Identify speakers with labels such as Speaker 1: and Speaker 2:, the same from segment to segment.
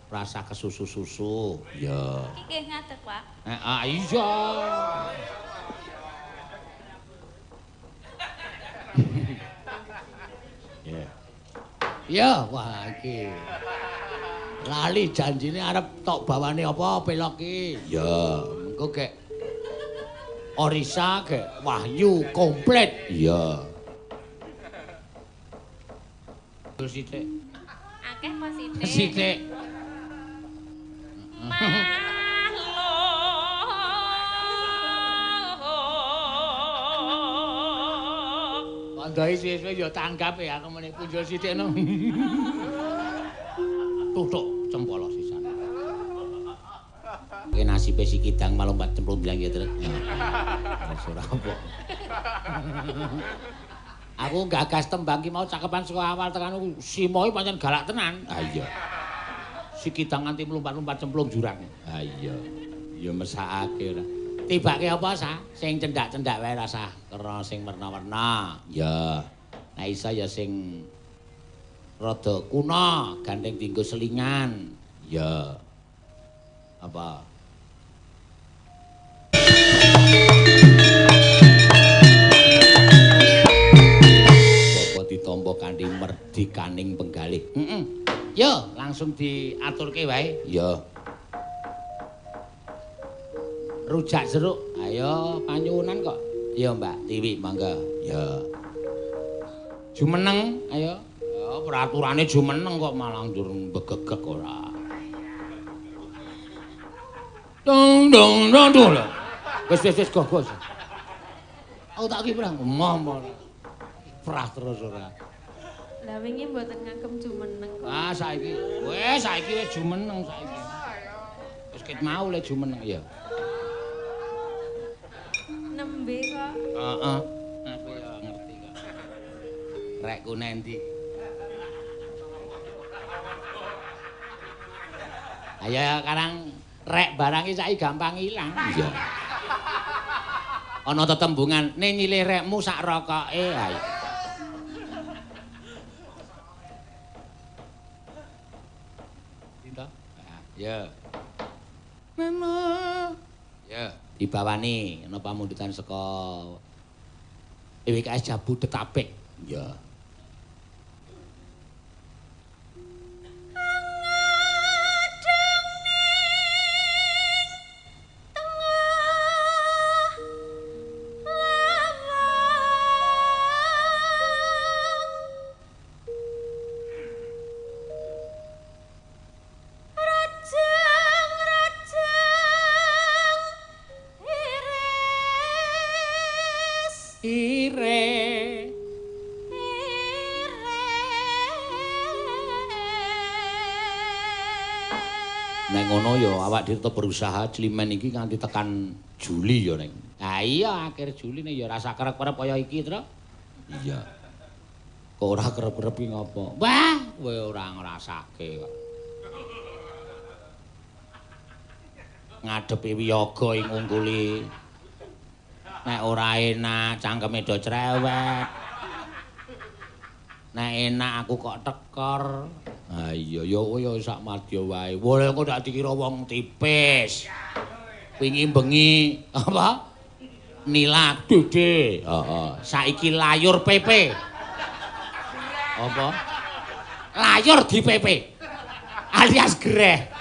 Speaker 1: rasa kesusu-susu. Ya.
Speaker 2: Iki nggih ngadeg, Pak.
Speaker 1: Iya. Ya. Ya, wah iki. Lali janjine arep tok bawane apa pelok iki. Ya, engko gek Orisa gek Wahyu komplit. Iya. Sithik.
Speaker 2: Akeh apa sithik?
Speaker 1: Sithik. Kandhai suwe-suwe ya tanggap ya aku meneh punjul sithik no. Tutuk cempala sisan. Ki nasibe si kidang malompat cemplung bilang ya terus. Wis ora apa. Aku gagas tembang ki mau cakepan saka awal tekan Simoe pancen galak tenan. Ah iya. Si kidang nganti mlumpat-lumpat cemplung jurang. Ah iya. Ya mesakake ora. Tibake apa sah? Sing cendak-cendak wae rasah kena sing werna-werna. Ya. Nah isa ya sing rada kuna, gandeng dienggo selingan. Ya. Apa? Ditampa kanthi merdikaning penggalih. Yo, langsung diaturke wae. Yo. Rujak jeruk. Ayo panyuwunan kok. Yo, Mbak Tiwi, mangga. Ya. Jumeneng, ayo. Ya, peraturane jumeneng kok malah njur begegek ora. Dong dong dong dong. Wis go. Aku tak ki perang. Momo. Prah terus ora.
Speaker 2: Lah wingi mboten ngagem jumeneng kok.
Speaker 1: Ah saiki wis jumeneng saiki. Wis ket mau le jumeneng ya.
Speaker 2: Nembe kok.
Speaker 1: Heeh. Aku ya ngerti kok. Rekku nendi. Ayo karang rek barang iki saiki gampang ilang. Iya. Ana tetembungan, "Ne nyilih rekmu sak rokoke." Ayo. Ya. Mama. Ya, dibawani ana pamundutan saka WKS Jabu Detapek. Ya. Awak dhewe tetep berusaha Climen iki nganti tekan Juli ya ning. Ha iya akhir Juli nih ya rasa kerep-kerep kaya iki, Tru. Iya. Kok ora kerep-kerep iki ngopo? Wah, kowe ora ngrasake kok. Ngadepi wiyaga ing ngungkuli. Nek ora enak cangkeme do cerewet. Nek enak aku kok tekor. Ah iya ya kowe sak madya wae. Wole kok dak dikira wong tipis. Wingi bengi apa? Nilak Dede. Heeh. Saiki layur PP. Apa? Layur di PP. Alias greh.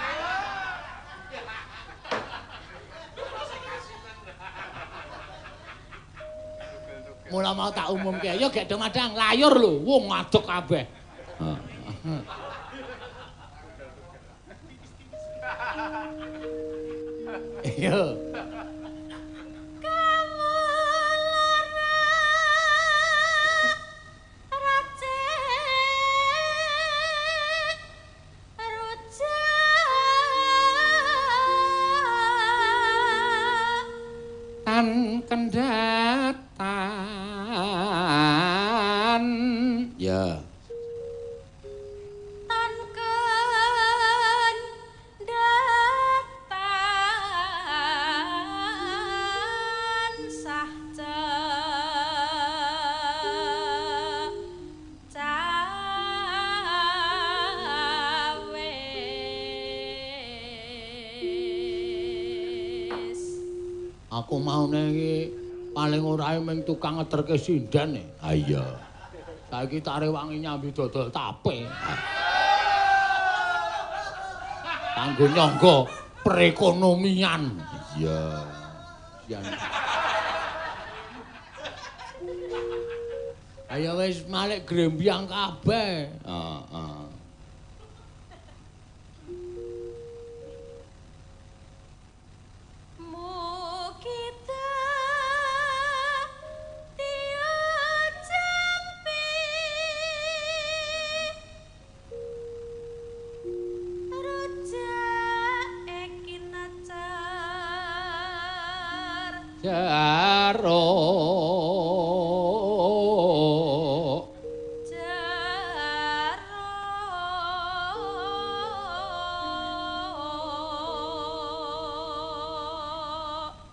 Speaker 1: Mula mau tak umumke. Ya gek do madang layur lho. Wong ngadeg kabeh. Heeh. Iya. Tan kendatan. Ya. Aku maune iki paling ora mung tukang ngeterke sindan. Ha iya. Saiki tak rewangi nyambi dodol tape. Kanggo nyangga perekonomian. Iya. Ayo wis malik grembyang kabeh. Heeh. Jaro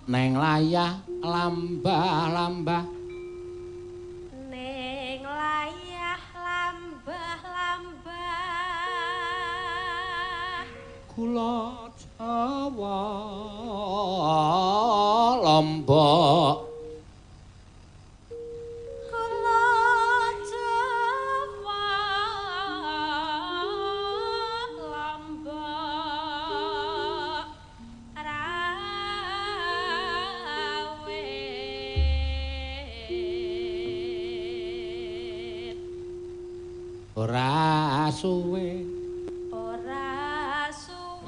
Speaker 1: neng layah lambah-lambah
Speaker 2: ning layah lambah-lambah
Speaker 1: kula Jawa Lombok
Speaker 2: kula Jawa Lombok rawit
Speaker 1: ora suwe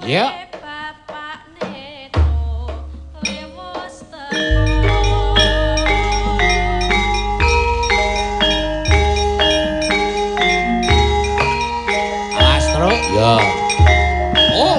Speaker 2: ya.
Speaker 1: Ya. Oh.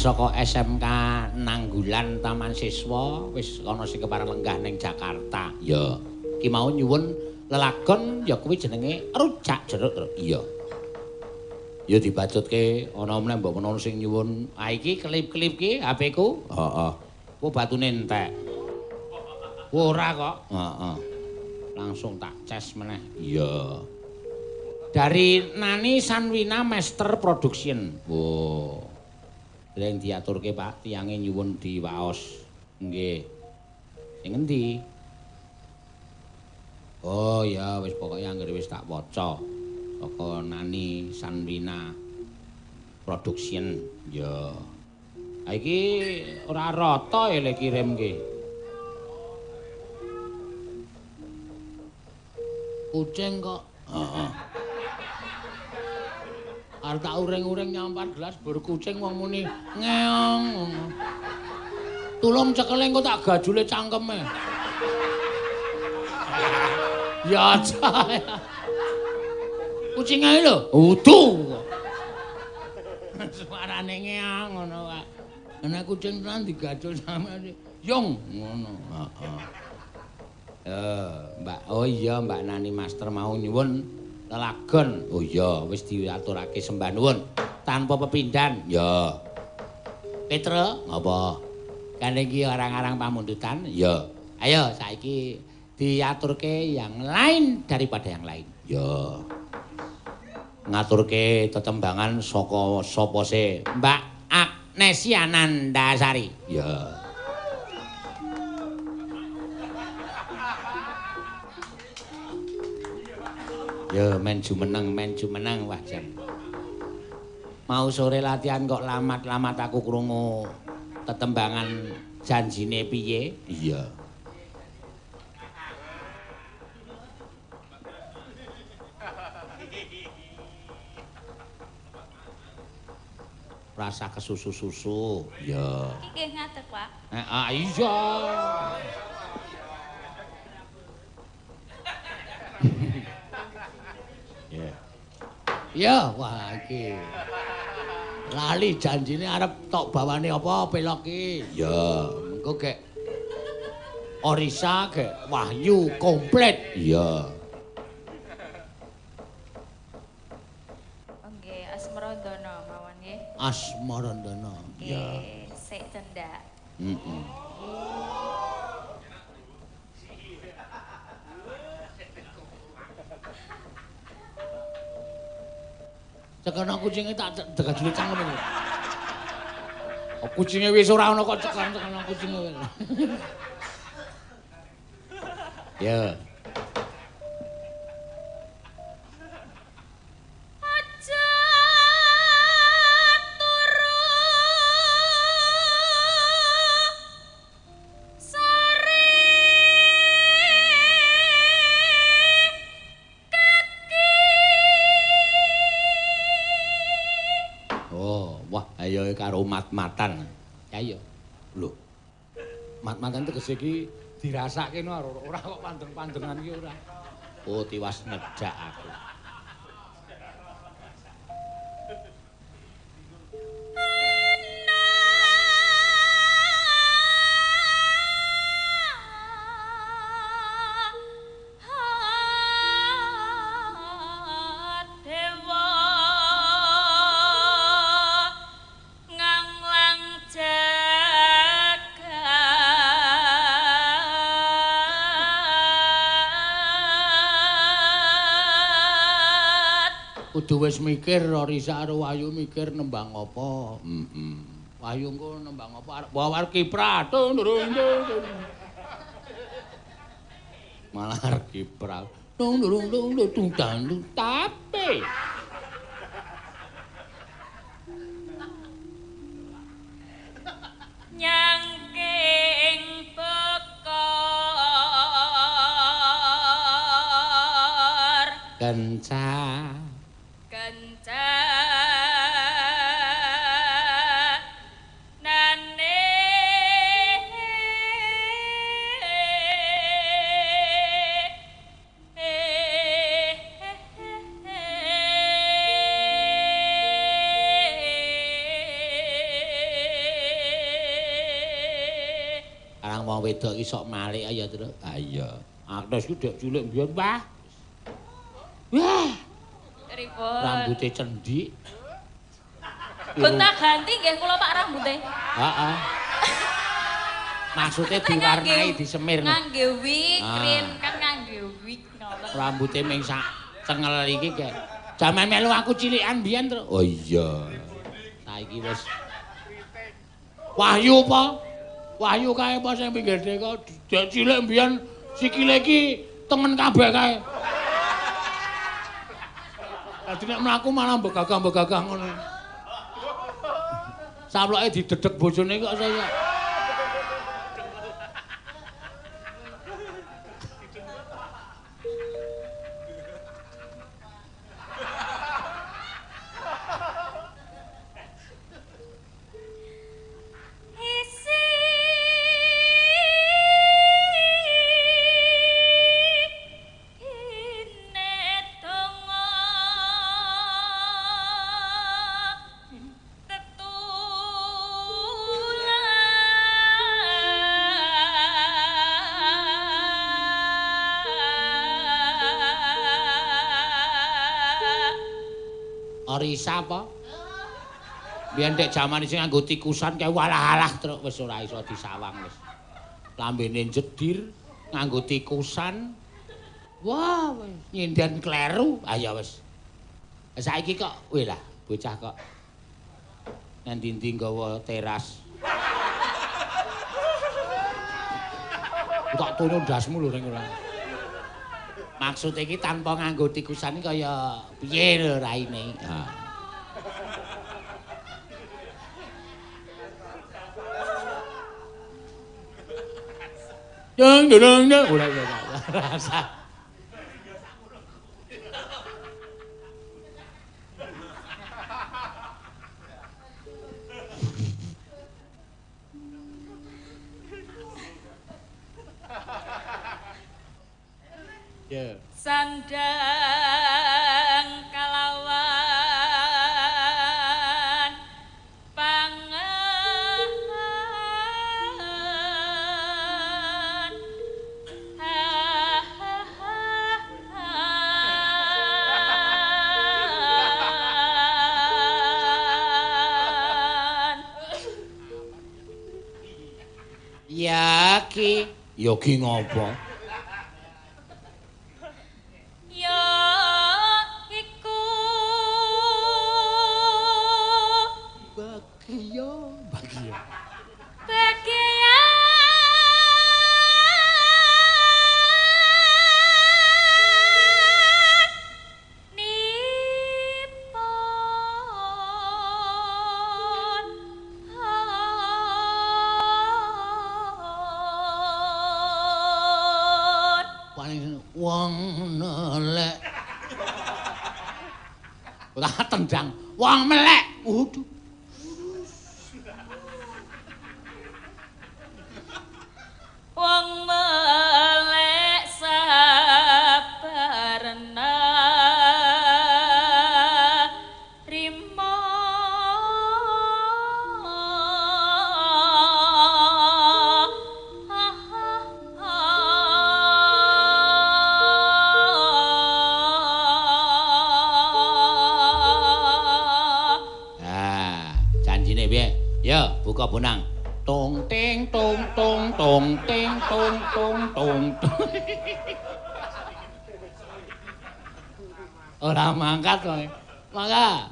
Speaker 1: Saka SMK Nanggulan Taman Siswa wis ana sing kepareng lenggah ning Jakarta. Ya. Ki mau nyuwun lelagon ya kuwi jenenge rujak jeruk. Iya. Ya dibacutke ana meneh mbok menawa sing nyuwun. Ah iki klip-klip ki HP-ku. Heeh. Ku batune entek. Ora kok. Heeh. Langsung tak ces meneh. Iya. Dari Nani Sanwina Master Production. Oh. Dereng diaturke Pak, tiyange nyuwun diwaos. Nggih. Sing endi? Oh ya wis pokoke anggere wis tak waca. Saka Nani Sanwina Production. Ya. Ha iki ora rata le kirimke. Kucing kok. Heeh. Arep tak uring-uring nyampar gelas bur kucing wong muni ngeong ngono. Tulung cekele engko tak gajule cangkeme. Ya aja. Kucing ae lho, udu. Suarane ngeong ngono Pak. Ana kucing tenan digajul sampe yung ngono. Heeh. Mbak, oh iya Mbak Nani Master mau nyuwun lelagon. Oh iya, wis diaturake sembah nuwun tanpa pepindhan. Ya. Petra, ngapa? Kan iki orang-orang pamundutan. Ya. Ayo saiki diaturke yang lain daripada yang lain. Ya. Ngaturke tetembangan saka sapa se? Mbak Agnesia Nandasari. Ya. Ya men jumeneng wah jam. Mau sore latihan kok lamat-lamat aku krungu tetembangan janjine piye? Iya. Rasa kesusu-susu. Ya.
Speaker 2: Iki nggih ngadeg, Pak.
Speaker 1: Iya. Ya, wah iki. Lali janjine arep tok bawane apa pelok iki? Ya, engko gek Orisa gek Wahyu komplit. Iya.
Speaker 2: Nggih, Asmarandana mawon nggih.
Speaker 1: Asmarandana.
Speaker 2: Ya. Sik cendak.
Speaker 1: Heeh. Cekono kucinge tak degajule cangkeme. Oh, kucinge wis ora ana kok cekono kucinge. Ya.
Speaker 2: Aja turu sari
Speaker 1: Oh, wah ayo karo mat-matan. Ya iya. Lho. Mat-matan tegese iki dirasake ora kok pandeng-pandengan iki ora. Oh, tiwas nejak aku. Kudu wis mikir Risa karo Wahyu mikir nembang apa. Heeh. Wahyu engko nembang apa arep kiprah. Malah arep kiprah. Tapi
Speaker 2: nyangking bekor
Speaker 1: kencang
Speaker 2: nane
Speaker 1: arang wong wedok iki sok malik ya terus. Ah iya. Agnes ku dek cilik mbiyen wah. Wah.
Speaker 2: Ribut.
Speaker 1: Rambute cendik.
Speaker 2: Gonta ganti nggih kula Pak rambute.
Speaker 1: Heeh. Maksude diwarnai disemir.
Speaker 2: Ngangge wig, krin kan ngangge wig ngono.
Speaker 1: Rambute ming sak cengel iki kayak jaman melu aku cilikan mbiyen terus. Oh iya. Saiki wis Wahyu apa? Wahyu kae apa sing pinggir deka dek cilik mbiyen sikile iki tengen kabeh kae. Dadi nek mlaku malah begagah-begagah ngono. Saploke didedek bojone kok saya. Orisa apa? Biyen dek jaman sing nganggo tikusan kae walah-alah truk wis ora iso disawang wis. Lambene jedir nganggo tikusan. Wah, nyinden kleru. Ah ya wis. Saiki kok weh lah bocah kok nang ndi-ndi nggawa teras. Tak tunu ndasmu lho ning ora. Maksud iki tanpa nganggo tikusan iki kaya piye lho raine. Ha. Deng ora rasa. Yeah.
Speaker 2: Sandang kalawan pangan
Speaker 1: Yaki ngopo? Tendang wong melek. Waduh.
Speaker 2: Wong melek sabarna rimo
Speaker 1: Ya, buka bonang. Tong ting tong tong tong ting tong tong tong. Ora mangkat kowe. Mangga.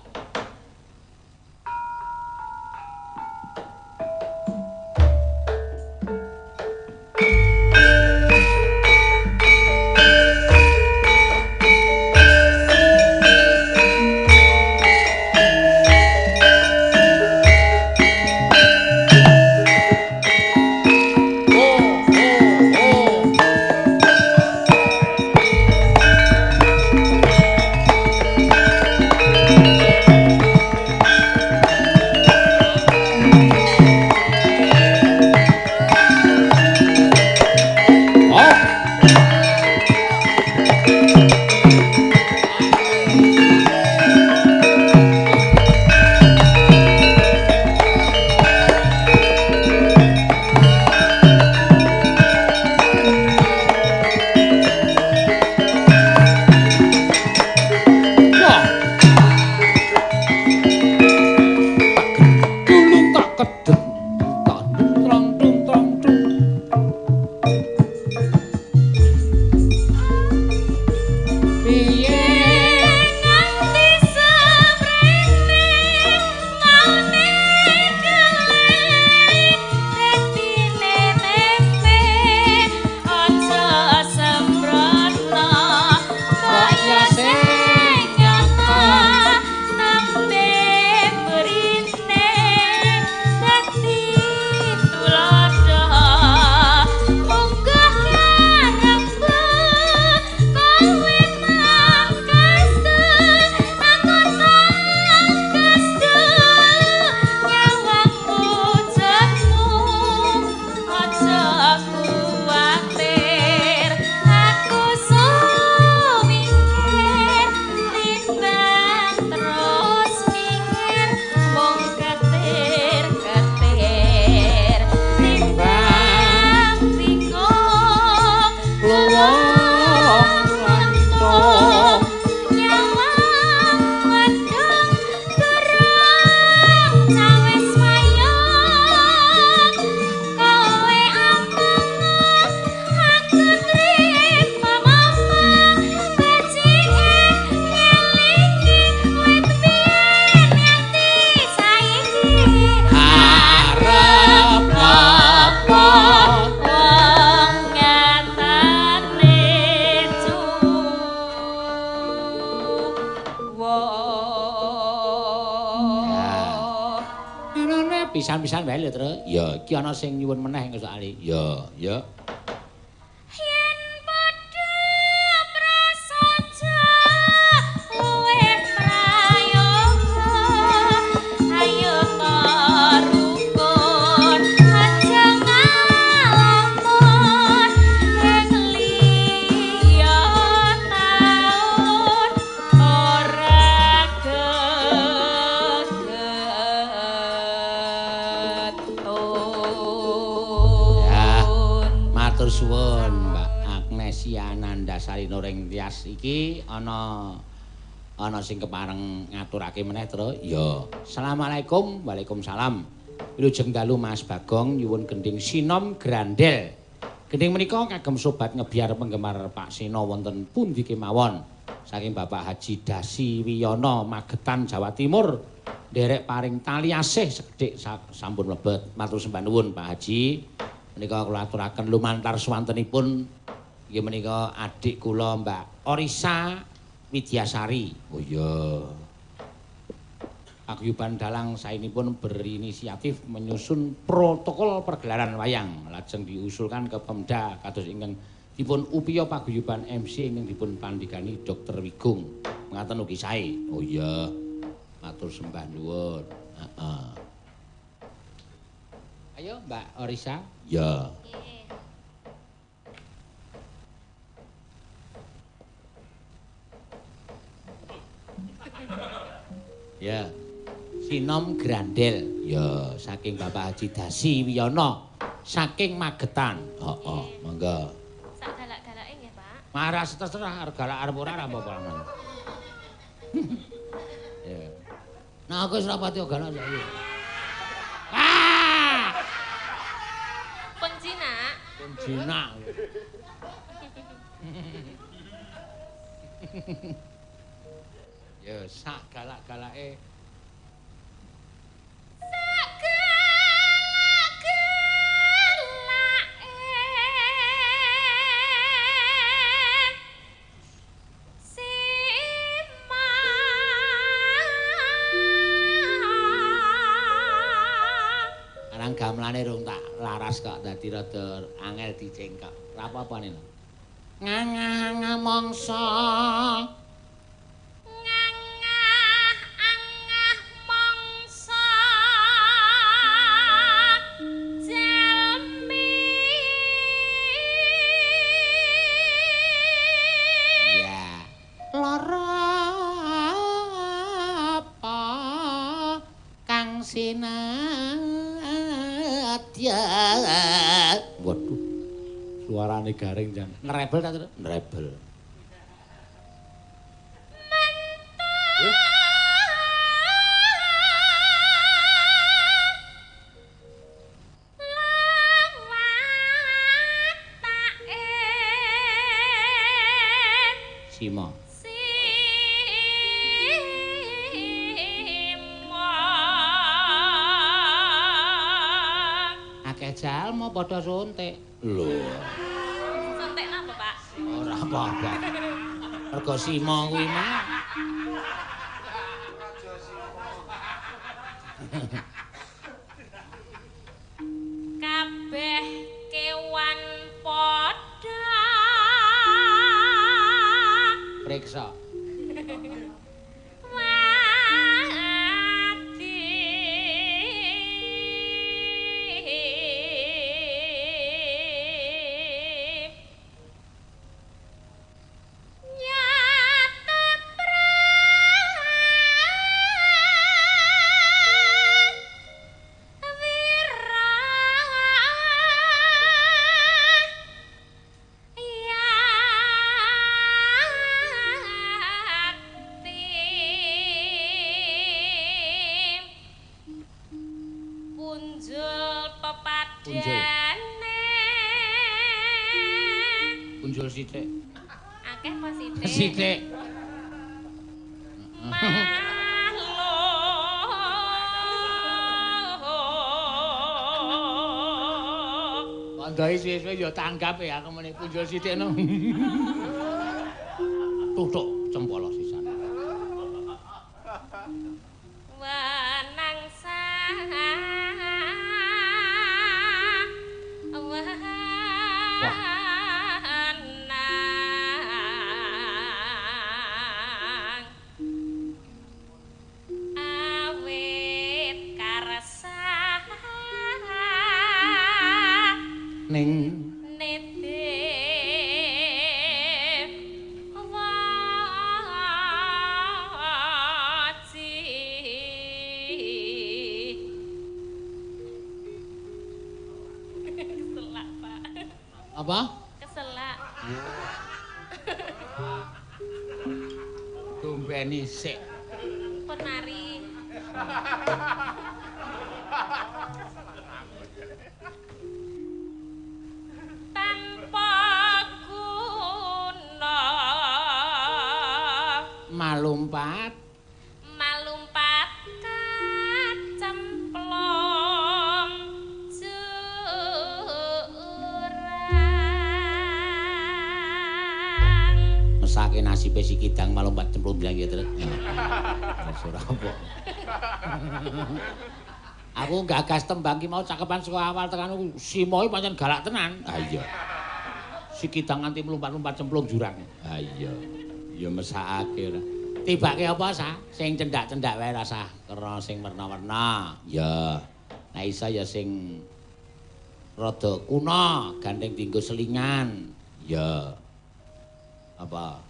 Speaker 1: pisan-pisan wae lho, Tru. Ya, iki ana sing nyuwun meneh soalé. Ya, ya. Suwun Mbak Agnesia Nandasari Nuring Tias iki ana sing kepareng ngaturake meneh Tru. Ya. Assalamualaikum. Waalaikumsalam. Wilujeng dalu Mas Bagong nyuwun gending sinom grandel. Gending menika kagem sobat ngebiar penggemar Pak Sino wonten pundi kemawon. Saking Bapak Haji Dasi Wiyono Magetan Jawa Timur. Nderek paring tali asih sekedhik sampun mlebet. Matur sembah nuwun Pak Haji. Menika kula aturaken lumantar swantenipun inggih menika adik kula Mbak Orisa Widyasari. Oh iya. Paguyuban dalang saenipun berinisiatif menyusun protokol pergelaran wayang lajeng diusulkan ke Pemda kados ingkang dipun upaya paguyuban MC ingkang dipun pandhigani Dr. Wigung. Ngaten ugi sae. Oh iya. Matur sembah nuwun. Heeh. Ayo Mbak Orisa. Ya. Ya. Sinom grandel. Ya, saking Bapak Haji Dasi Wiyono saking Magetan. Heeh, monggo.
Speaker 2: Sak galak-galake nggih, Pak.
Speaker 1: Maras terserah arep galak arep ora apa-apa. Ya. Nah, aku wis rapati galak saiki. Penjinak. Ya, sak galak-galake.
Speaker 2: Sak galak-galake.
Speaker 1: Arang gamelane rung tak laras kok dadi rada angel dicengkok. Ora apa-apa nih. Ngangah mongso.
Speaker 2: Ngangah mongso. Jalmi.
Speaker 1: Ya. Lara apa kang sinadya. Waduh. Suarane garing jan. Nrebel ta, Tru? Nrebel. Sima. Akeh jalma padha suntik. Lho.
Speaker 2: Suntik napa, Pak?
Speaker 1: Ora apa-apa. Mergo sima kuwi mah.
Speaker 2: Kabeh kewan padha
Speaker 1: Priksa. Punjul sithik.
Speaker 2: Akeh apa sithik?
Speaker 1: Sithik. Kandhai suwe-suwe ya tanggap ya aku meneh punjul sithik no. Tutuk cempala sisan.
Speaker 2: Wenang sang
Speaker 1: Apa?
Speaker 2: Keselak.
Speaker 1: Tumpeni sik.
Speaker 2: Pun mari. Tanpa guna
Speaker 1: Malumpat
Speaker 2: kacemplung jurang.
Speaker 1: mesake nasibe si Kidang malumpat cemplung bilang gitu. Ora apa. Aku gagas tembang ki mau cakepan saka awal tekan Simo iki pancen galak tenan. Ha iya. Si Kidang nganti mlumpat-lumpat cemplung jurang. Ha iya. Ya mesakake ora. Tibake apa sah? Sing cendak-cendak wae rasah, kena sing werna-werna. Ya. Nek isa ya sing rada kuna, gandeng dienggo selingan. Ya. Apa?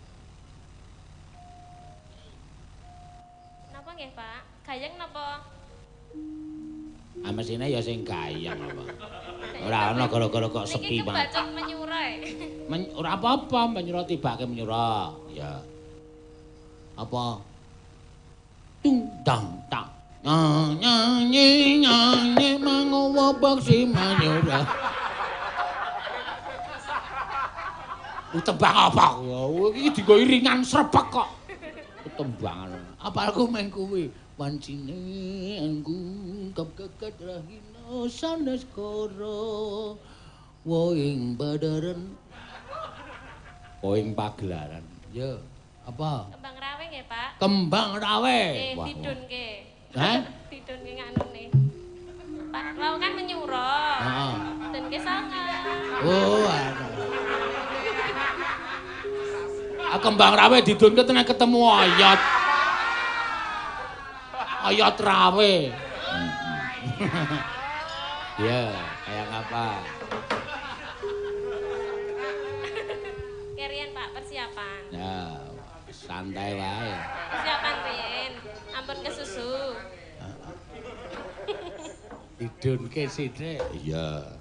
Speaker 2: Napa nggih, Pak? Gayeng napa?
Speaker 1: Ah mesine ya sing gayang apa. Ora ana gara-gara kok sepi banget.
Speaker 2: Niki kebacut menyurai.
Speaker 1: Ora apa-apa, menyura tibake menyura. Ya. Apa? Tung dang tak. Nyanyi nyanyi mangowo baksi menyura. Tembang apa? Iki dienggo iringan srebek kok. Tembangan. Apa aku main kuwi? Wancine anggu kekekat rahina sanes koro woing badaran woing pagelaran. Ya, apa?
Speaker 2: Kembang rawe nggih, Pak?
Speaker 1: Kembang rawe.
Speaker 2: Nggih, didunke.
Speaker 1: Hah?
Speaker 2: Didunke nganune. Pak Rawe kan menyura.
Speaker 1: Heeh.
Speaker 2: Dunke sanga.
Speaker 1: Oh, ada. Kembang rawe didunke tenan ketemu ayat. Ayat rawe. Ya, kayak apa?
Speaker 2: Kerian Pak, persiapan.
Speaker 1: Ya, santai wae.
Speaker 2: Persiapan Rin. Ampun kesusu.
Speaker 1: Didunke sithik. Iya.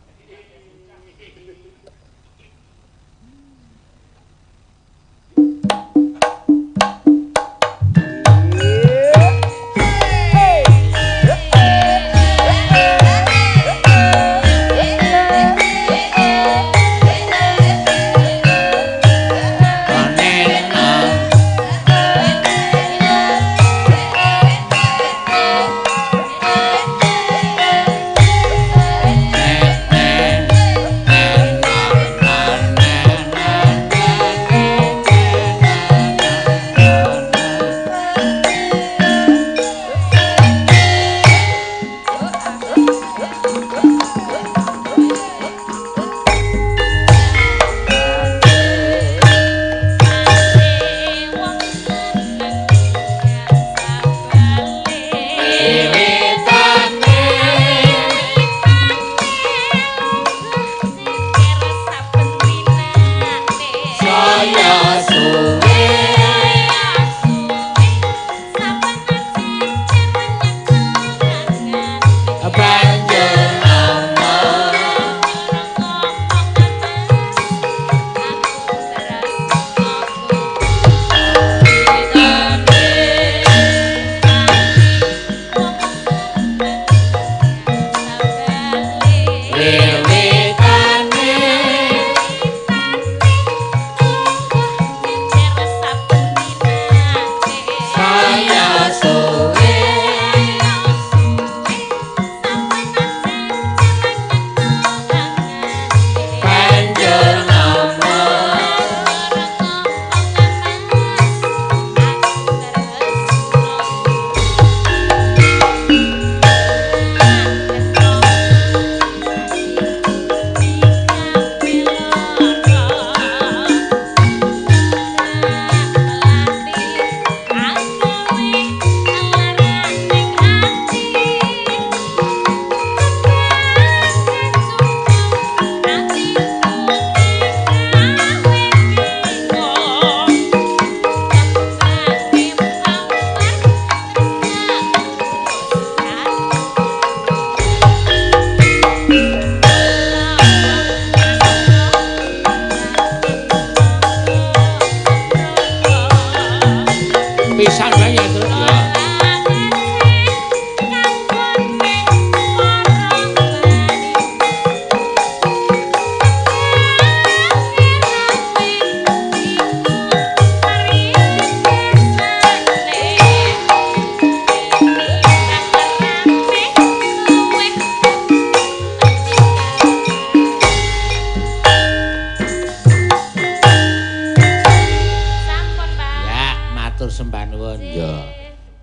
Speaker 1: Matur sembah nuwun. Ya.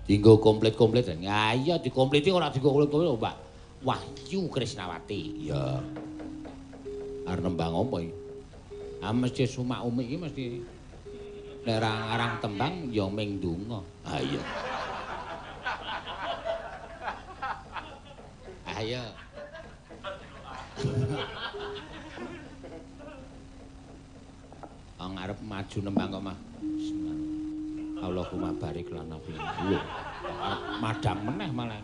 Speaker 1: Dienggo komplit-komplit. Ya iya dikompliti ora dienggo komplit-komplit, Mbak. Wahyu Krisnawati. Ya. Arep nembang apa iki? Ah mesti sumak umi iki mesti nek arang tembang ya ming donga. Ah iya. Ayo. Ngarep maju nembang kok mah. Allahumma barik lana fi. Madang meneh malah.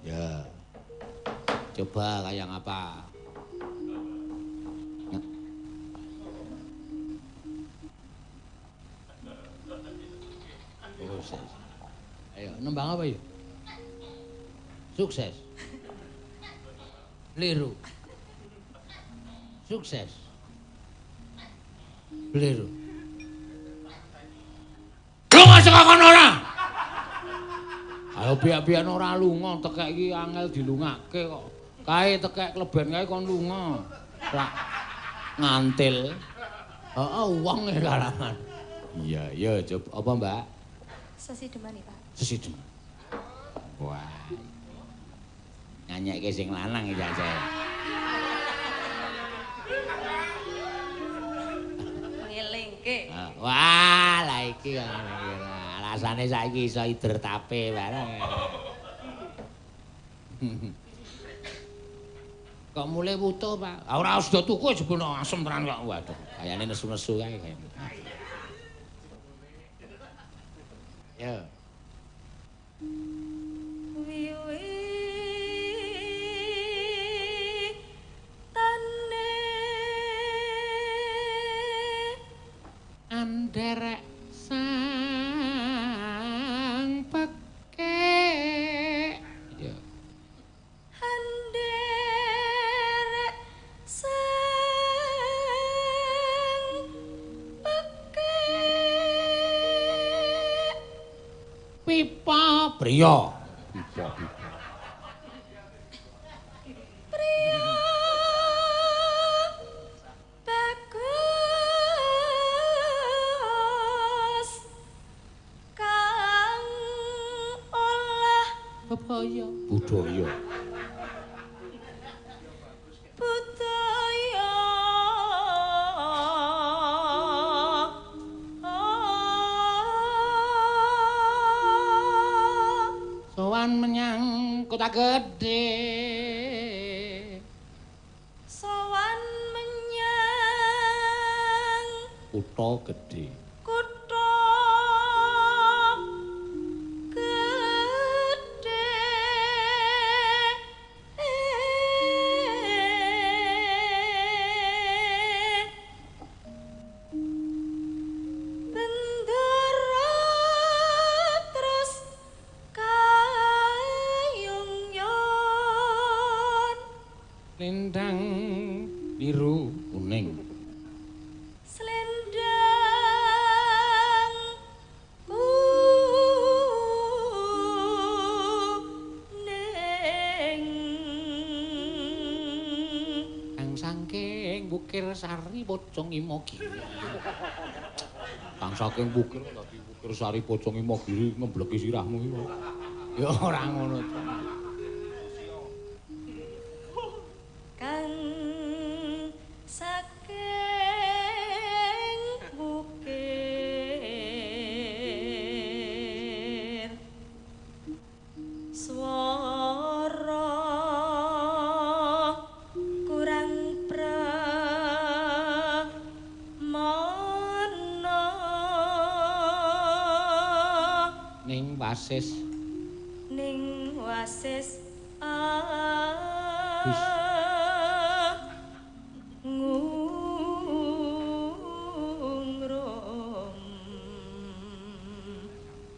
Speaker 1: Ya. Coba kayak apa? Sukses. Ayo, nembang apa yuk? Sukses. Liru. Sukses. Liru. Lunga saka kono ora? Ayo piye-piye ora lunga, tekek iki angel dilungake kok. Kae tekek kleben kae kon lunga. Lah ngantil. Heeh, wong e karangan. Iya, ya coba apa, Mbak?
Speaker 3: Sesi demani, Pak.
Speaker 1: Sesi demen. Wah. Nyanyekke sing lanang iki jajal.
Speaker 3: Ngelingke.
Speaker 1: Wah, lah iki alasane saiki iso ider tape bareng. Kok mulai wutuh, Pak? Ora usah tuku jebul asem tenan kok. Waduh, kayane nesu-nesu kae. Ya. Anderek sang pekek. Ya.
Speaker 3: Anderek sang pekek.
Speaker 1: Pipa priya. Pipa.
Speaker 3: Priya bagus kang olah
Speaker 1: Bebaya. Budaya.
Speaker 3: budaya
Speaker 1: Sowan menyang kota gedhe.
Speaker 3: sowan menyang
Speaker 1: Kutha gedhe.
Speaker 3: kutha gedhe bendera terus kayungyon
Speaker 1: Lintang biru kuning.
Speaker 3: selendang kuning
Speaker 1: Kang saking bukir sari pocong imogiri. Kang saking bukir dadi bukir sari pocong imogiri ngembleki sirahmu iki. Ya ora ngono.
Speaker 3: kang saking bukir swara kurang pramana
Speaker 1: Ning wasis
Speaker 3: ning wasis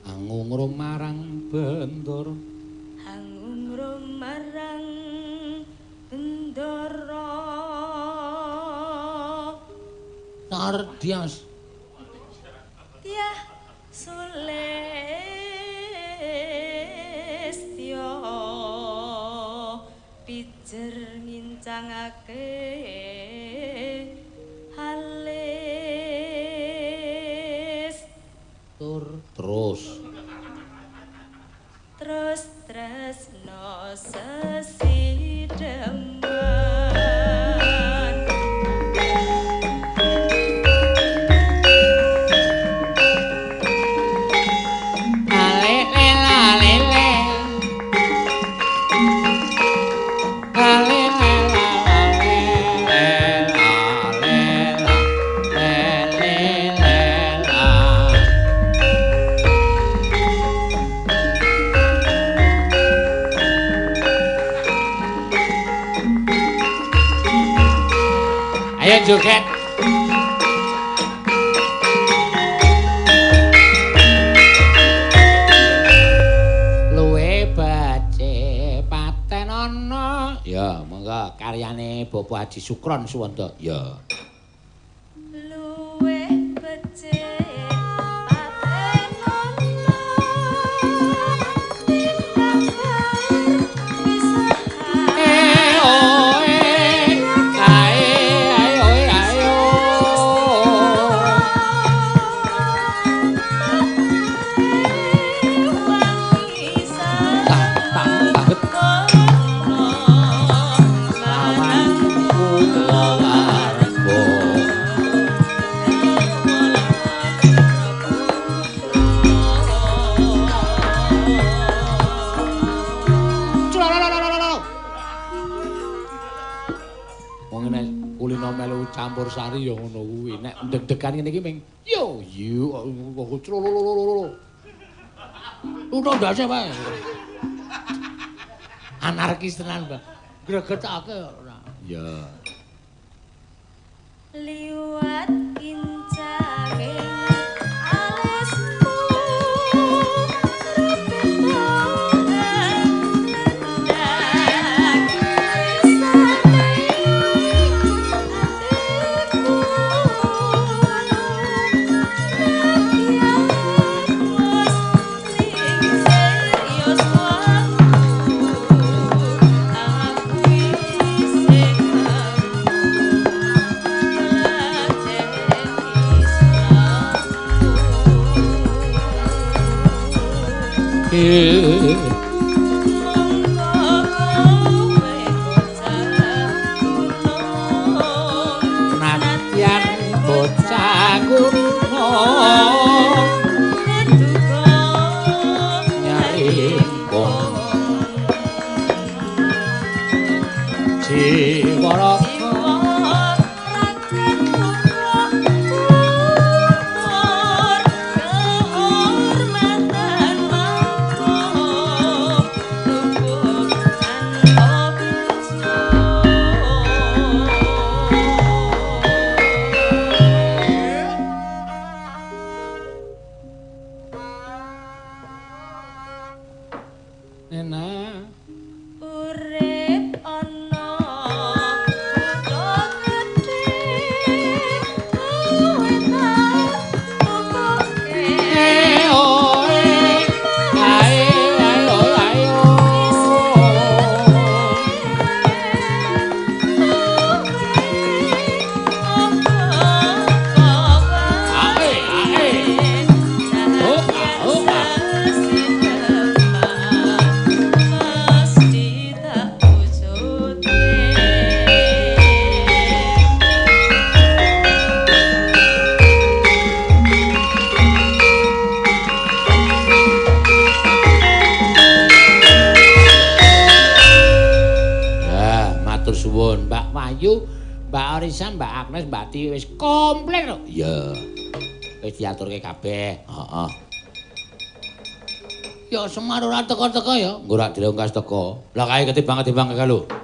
Speaker 1: angungrum marang bendara.
Speaker 3: angungrum marang bendara
Speaker 1: Sardias
Speaker 3: Tiah Sulistya pijer ngincangake halih
Speaker 1: joget. Luwe bace paten ana. Ya, monggo karyane Bapak Haji Sukron Suwanda. Ya.
Speaker 3: luweh becik paten ana timbang
Speaker 1: campur sari ya ngono kuwi. Nek deg-degan ngene iki ming yo kok Lu ndase wae. Anarkis tenan, Mbak. Gregetake ora. Ya.
Speaker 3: liwat kincanging alismu
Speaker 1: Natyan bocah kuno nyari pon jiwa Mbak Arisan, Mbak Agnes, Mbak Ti wis komplit lho. Iya. Wis diaturke kabeh. Heeh. Ya Semar ora teko-teko ya. Engko ora direngkas teko. Lah kae ketibang-ketibang kae lho.